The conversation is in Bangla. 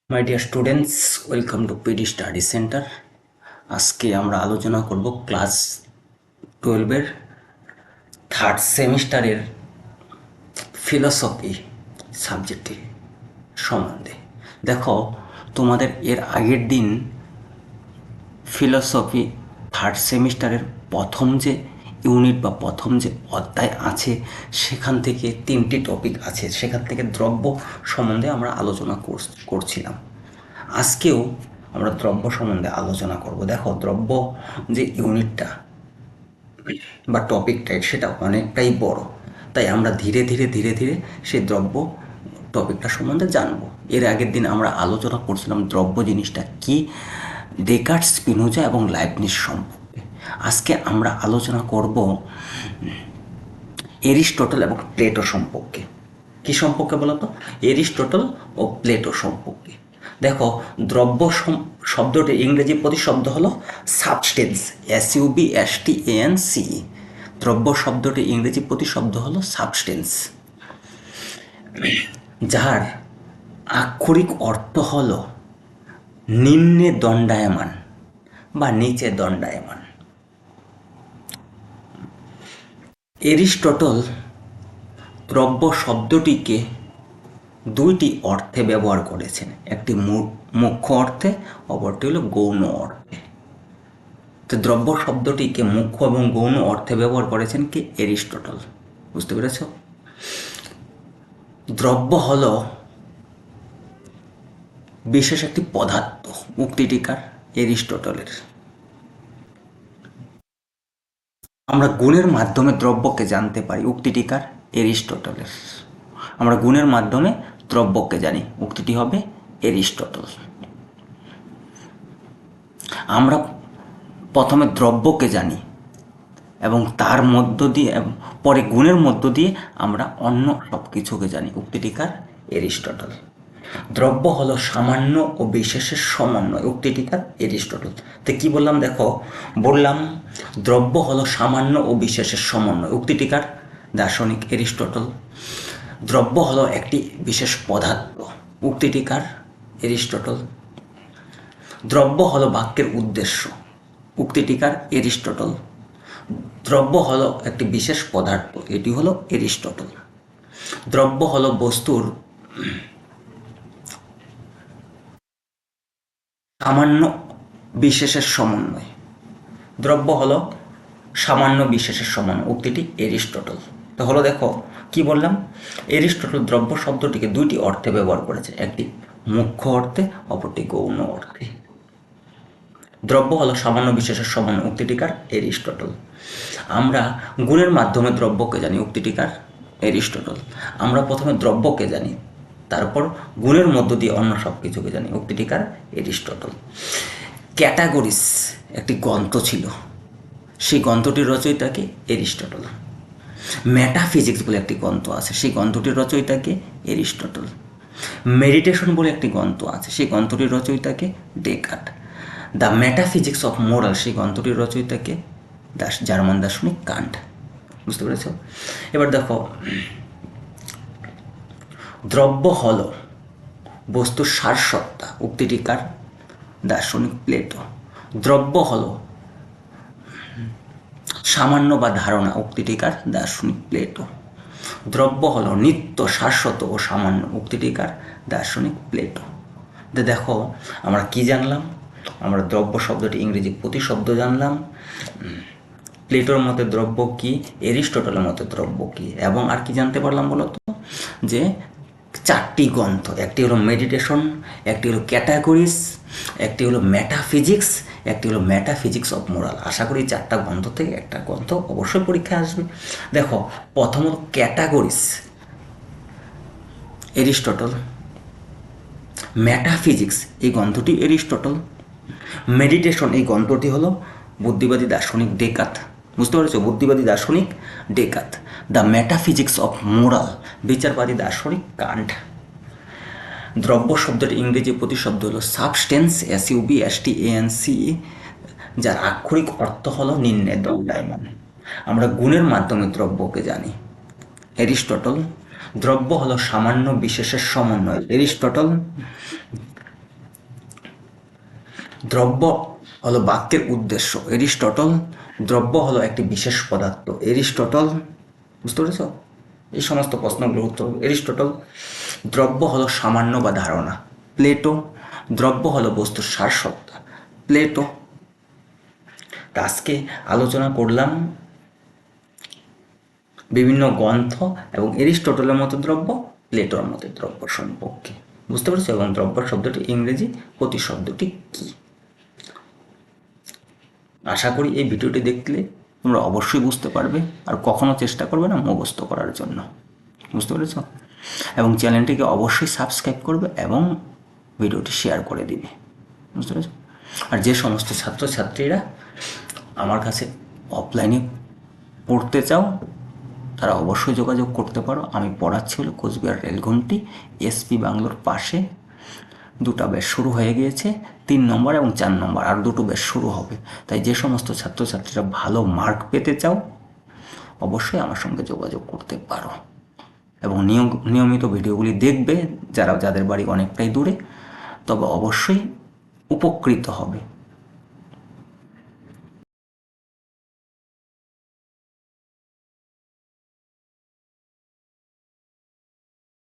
My dear students, welcome to PD study centre. আজকে আমরা আলোচনা করব ক্লাস 12-এর থার্ড সেমিস্টারের ফিলসফি সাবজেক্টের সম্বন্ধে। দেখো, তোমাদের এর আগের দিন ফিলসফি থার্ড সেমিস্টারের প্রথম যে ইউনিট বা প্রথম যে অধ্যায় আছে সেখান থেকে 3টি টপিক আছে, সেখান থেকে দ্রব্য সম্বন্ধে আমরা আলোচনা করছিলাম। আজকেও আমরা দ্রব্য সম্বন্ধে আলোচনা করব। দেখো, দ্রব্য যে ইউনিটটা বা টপিকটা সেটা অনেকটাই বড়, তাই আমরা ধীরে ধীরে ধীরে ধীরে সেই দ্রব্য টপিকটা সম্বন্ধে জানব। এর আগের দিন আমরা আলোচনা করছিলাম দ্রব্য জিনিসটা কি, ডেকার্ট, স্পিনোজা এবং লাইবনিজ সম্পর্কে। আজকে আমরা আলোচনা করব এরিস্টটল এবং প্লেটো সম্পর্কে। কি সম্পর্কে বলতো? এরিস্টটল ও প্লেটো সম্পর্কে। দেখো, দ্রব্য শব্দটির ইংরেজি প্রতিশব্দ হলো সাবস্টেন্স, SUBSTANCE। দ্রব্য শব্দটির ইংরেজি প্রতিশব্দ হলো সাবস্টেন্স, যার আক্ষরিক অর্থ হলো নিম্নে দণ্ডায়মান বা নিচে দণ্ডায়মান। এরিস্টটল দ্রব্য শব্দটিকে দুইটি অর্থে ব্যবহার করেছেন, একটি মুখ্য অর্থে, অপরটি হলো গৌণ অর্থে। তো দ্রব্য শব্দটিকে মুখ্য এবং গৌণ অর্থে ব্যবহার করেছেন কি? এরিস্টটল। বুঝতে পেরেছ? দ্রব্য হল বিশেষ একটি পদার্থ, উক্তিটিকার এরিস্টটলের। আমরা গুণের মাধ্যমে দ্রব্যকে জানতে পারি, উক্তিটিকার এরিস্টটলের। আমরা গুণের মাধ্যমে দ্রব্যকে জানি, উক্তিটি হবে এরিস্টটল। আমরা প্রথমে দ্রব্যকে জানি এবং তার মধ্য দিয়ে পরে গুণের মধ্য দিয়ে আমরা অন্য সব কিছুকে জানি, উক্তিটিকার এরিস্টটল। দ্রব্য হলো সামান্য ও বিশেষের সমন্বয়, উক্তিটিকার এরিস্টটল। তো কি বললাম? দেখো, বললাম দ্রব্য হলো সামান্য ও বিশেষের সমন্বয়, উক্তিটিকার দার্শনিক এরিস্টটল। দ্রব্য হলো একটি বিশেষ পদার্থ, উক্তিটিকার এরিস্টটল। দ্রব্য হলো বাক্যের উদ্দেশ্য, উক্তিটিকার এরিস্টটল। দ্রব্য হলো একটি বিশেষ পদার্থ, এটি হলো এরিস্টটল। দ্রব্য হলো বস্তুর সামান্য বিশেষের সমন্বয়। দ্রব্য হলো সামান্য বিশেষের সমন্বয়, উক্তিটি এরিস্টটল। তাহলে দেখো কি বললাম, এরিস্টটল দ্রব্য শব্দটিকে দুইটি অর্থে ব্যবহার করেছে, একটি মুখ্য অর্থে, অপরটি গৌণ অর্থে। দ্রব্য হলো সামান্য বিশেষের সমন্বয়, উক্তিটিকার এরিস্টটল। আমরা গুণের মাধ্যমে দ্রব্যকে জানি, উক্তিটিকার এরিস্টটল। আমরা প্রথমে দ্রব্যকে জানি, তারপর গুণের মধ্য দিয়ে অন্য সব কিছুকে জানি, উক্তিটিকার এরিস্টটল। ক্যাটাগরিস একটি গ্রন্থ ছিল, সেই গ্রন্থটির রচয়িতাকে এরিস্টটল। মেটাফিজিক্স বলে একটি গ্রন্থ আছে, সেই গ্রন্থটির রচয়িতাকে এরিস্টটল। মেডিটেশন বলে একটি গ্রন্থ আছে, সেই গ্রন্থটির রচয়িতাকে Descartes. The metaphysics of moral, সেই গ্রন্থটির রচয়িতাকে জার্মান দার্শনিক কান্ট। বুঝতে পেরেছ? এবার দেখো, দ্রব্য হল বস্তুর সারসত্তা, উক্তিটিকার দার্শনিক প্লেটো। দ্রব্য হল সামান্য বা ধারণা, উক্তিটিকার দার্শনিক প্লেটো। দ্রব্য হল নিত্য, শাশ্বত ও সামান্য, উক্তিটিকার দার্শনিক প্লেটো। দেখো, আমরা কি জানলাম? আমরা দ্রব্য শব্দটি ইংরেজি প্রতিশব্দ জানলাম, প্লেটোর মতে দ্রব্য কি, এরিস্টটলের মতে দ্রব্য কি, এবং আর কি জানতে পারলাম বলতো? যে 4টি গ্রন্থ, একটি হলো মেডিটেশন, একটি হলো ক্যাটাগরিস, একটি হলো মেটাফিজিক্স, একটি হলো মেটাফিজিক্স অফ মোরাল। আশা করি 4টা গ্রন্থ থেকে একটা গ্রন্থ অবশ্যই পরীক্ষায় আসবে। দেখো, প্রথম হলো ক্যাটাগরিস, এরিস্টটল। মেটাফিজিক্স, এই গ্রন্থটি এরিস্টটল। মেডিটেশন, এই গ্রন্থটি হলো বুদ্ধিবাদী দার্শনিক ডেকার্ট। বুঝতে পেরেছো? বুদ্ধিবাদী দার্শনিক Descartes. The metaphysics of moral, বিচারবাদী দার্শনিক কান্ট। দ্রব্য শব্দের ইংরেজি প্রতিশব্দ হলো সাবস্টেন্স, SUBSTANCE, যার আক্ষরিক অর্থ হলো নিম্নে দণ্ডায়মান। আমরা গুণের মাধ্যমে দ্রব্যকে জানি, এরিস্টটল। দ্রব্য হলো সামান্য বিশেষের সমন্বয়, এরিস্টটল। দ্রব্য হলো বাক্যের উদ্দেশ্য। এরিস্টটল দ্রব্য হলো একটি বিশেষ পদার্থ। এরিস্টটল, বুঝতে পেরেছ? এই সমস্ত প্রশ্নগুলোর উত্তর। এরিস্টটল দ্রব্য হলো সামান্য বা ধারণা। প্লেটো দ্রব্য হলো বস্তুর সারসত্তা। প্লেটো। তা আজকে আলোচনা করলাম বিভিন্ন গ্রন্থ এবং এরিস্টটলের মতো দ্রব্য, প্লেটোর মতো দ্রব্য সম্পর্কে, বুঝতে পেরেছো? এবং দ্রব্য শব্দটি ইংরেজি প্রতিশব্দটি কী। আশা করি এই ভিডিওটি দেখলে তোমরা অবশ্যই বুঝতে পারবে, আর কখনো চেষ্টা করবে না মুখস্থ করার জন্য, বুঝতে পেরেছো? এবং চ্যানেলটিকে অবশ্যই সাবস্ক্রাইব করবে এবং ভিডিওটি শেয়ার করে দিবে, বুঝতে পেরেছো? আর যে সমস্ত ছাত্রছাত্রীরা আমার কাছে অফলাইনে পড়তে চাও তারা অবশ্যই যোগাযোগ করতে পারো। আমি পড়াচ্ছি হলো কোচবিহার রেলঘুমটি এসপি বাংলোর পাশে। 2টা ব্যাচ শুরু হয়ে গিয়েছে, 3 নম্বর এবং 4 নম্বর, আর 2টো ব্যাচ শুরু হবে। তাই যে সমস্ত ছাত্রছাত্রীরা ভালো মার্ক পেতে চাও অবশ্যই আমার সঙ্গে যোগাযোগ করতে পারো এবং নিয়মিত ভিডিওগুলি দেখবে। যাদের বাড়ি অনেকটাই দূরে, তবে অবশ্যই উপকৃত হবে।